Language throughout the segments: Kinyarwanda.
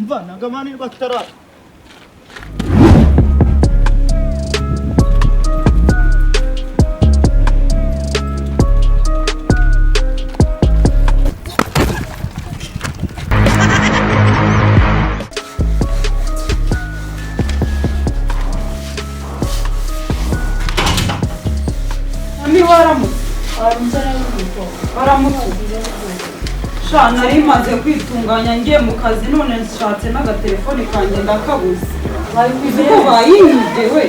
umva nagamani bakitara Shana nari maze kwitunganya ngiye mu kazi none nshatse n'agatelefoni kanjye ndakabuze. Bari kwizuba bayinde we.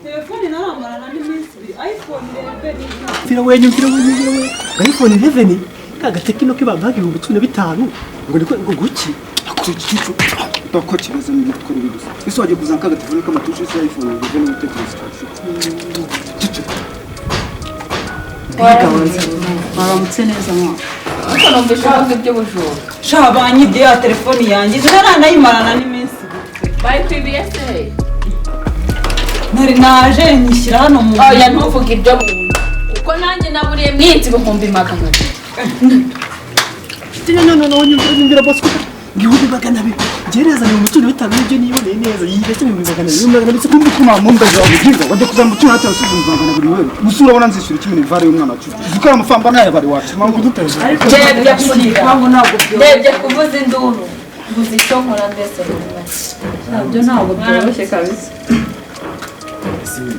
Telefoni naramarana n'iminsi 2 iPhone 11. Fira we iPhone 11 kaga tekino ke babaga 15 ngo niko ngo guki akucicu bako kibazo n'ibikora bidusa ese waje kuzana kaga telefoni k'amatushe ya iPhone 11 n'utekereza Waramutse neza mwa. Uko nombesha ngo ibyo bujura. Shabanye ya telefoni yanjye naranayimarana n'iminsi. Bari kwibiyese. Nari naje nyishyira hano mu. Oya ntuvuge ibyo buntu. Uko nanjye naburiye mwinzi ibihumbi magana. No nyumvira boss ko ngihumbi magana abiri gereza ni umutuni bitanu ibyo niboneye neza yibetse mu magana abiri kumbi kuma mumba zawe bigiga wajya kuzana mutuni hata usize magana abiri wewe musura bona nzishyura kimwe n'ivare y'umwana wacu ukora amafamba naye bari wacu mangu duteze Ndebye kugira mangu ntabwo byo ndebye kuvuza induru nguzi cyo nkora ndetse nabyo ntabwo byoroshye kabisa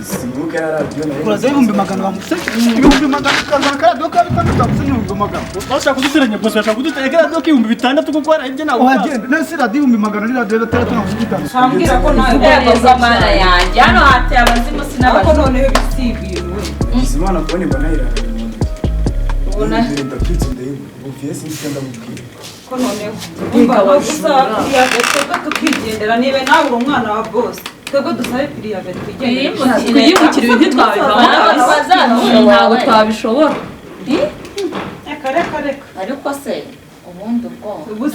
Simuka radio na kuraza ibihumbi magana bamuse ibihumbi magana kazana kara doka bitandatu n'ibihumbi magana bashaka kuduteranya boss bashaka kuduteranya doka ibihumbi bitandatu kuko ari ibyo nawe wagenda nese radio ibihumbi magana ni radio batatu n'ubutitano Shambira ko nawe neza mana yanjye hano hateye abazimu sinabako ko noneho bisibiye we. Simana kubona banayira ubona ndakitse ndeye uviye sinzikanda mubwira Ko noneho umva gusa ya gatatu tukigendera nibe nawe uri umwana wa boss. Twego dusabe piriya gatwigendera. twiyimukira ibintu twabivamo ntabwo twabishobora Reka ariko se ubundi ubwo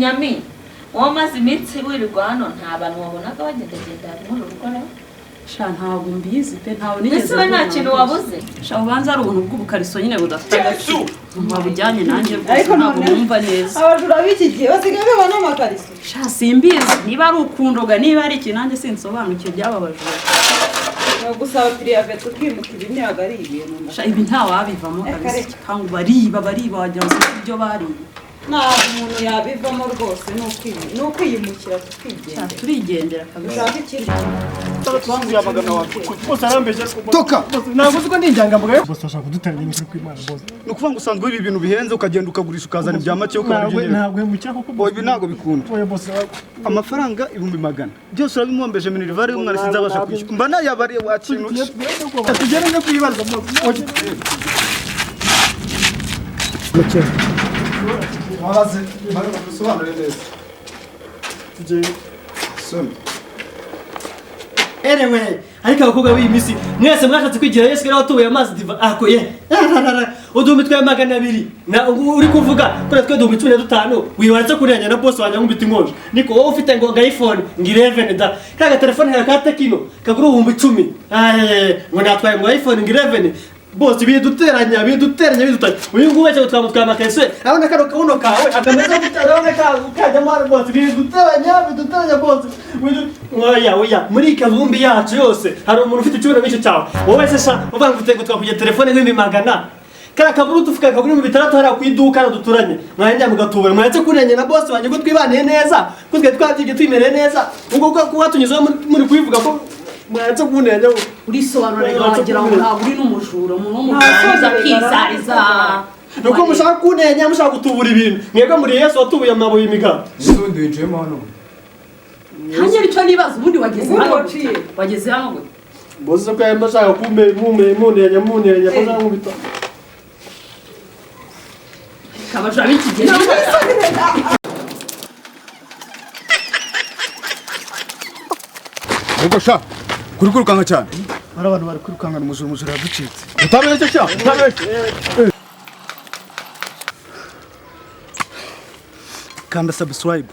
nyami wowe maze iminsi wirirwa hano nta bantu wabonaga bagendagenda muri urugo nawe sha ntabwo mbizi pe ntawe mbese we nta kintu wabuze sha ubanza ari ubuntu bw'ubukariso nyine budafite agaciro wabujyanye nanjye Ariko rwose ntabwo numva neza abajura b'iki gihe basigaye bibona amakariso. sha simbizi niba ari ukundoga niba ari iki nanjye sinsobanukiwe byababajura Gusaba piriya tukimukira imyaga ari ibintu. sha ibi ntawabivamo kabisa kandi bariba wagira ngo si ibyo bariye Nta umuntu yabivamo rwose no kwiyimukira tukigendera. turigendera kabisa Ushaka ikindi twanzuye amagana wacu boss arambeje toka ntabwo uzi ko ndinjanga mbuga boss ashaka kuduteranya n'ukuri kw'Imana boss ni ukuvuga ngo usanzwe ibi bintu bihenze ukagenda ukagurisha ukazana ibya make ukabyo ntabwo hemukira koko boss ibi ntabwo bikunda oya boss amafaranga 100 byose urabimwombeje minirivare y'umwana sinzabasha kwishyura mba nayabariye wakintu tugere no kwibaza boss Wabaze bari gusobanura neza. Tuje soma. Anyway, ariko abakobwa b'iyi misi mwese mwashatse kwigira Yesu kandi watuye amazi diva akoye. Udumi twa magana 2 na uri kuvuga kuri twe 15 wiwanze kurenya na boss wanya ngumbita inkonje. Niko wowe ufite ngo iPhone 11 da. Kaga telefone ya Tekino kagura 10. Ngo natwaye ngo iPhone 11. Boss biduteranya uyu nguwe cyo twamutwa makese abona karo kauno kawe akameza gutarabona ka ukajya mara boss biduteranya boss oya muri kavumbi yacu yose hari umuntu ufite icyubiro n'icyo cyawe wowe se sha uvanga gutego twakuye telefone nk'imi magana kara kaburu tufuka kagura mu bitandatu hari kwiduka duturanye mwanya mugatubura mwatse kunenya na boss wanje ko twibaniye neza ko twe twabyige twimereye neza ubwo ko watunyuzeho muri kubivuga ko mwatse kunenya urisobanura rero wagira ngo ntabwo uri n'umujura umuntu w'umugabo akizariza nuko mushaka kunenya mushaka gutubura ibintu mwebwe muri Yesu watubuye amabuye imiga Zundi wijemo hano hanjye icyo nibaza ubundi wageze hano gute boze ko yamba shaka kumbe munenya ko nkubita kabajura b'ikigero Ubwo sha kuri kurukanga cyane hari abantu bari kwirukangana umujura yaducitse utabeshye sha kanda subscribe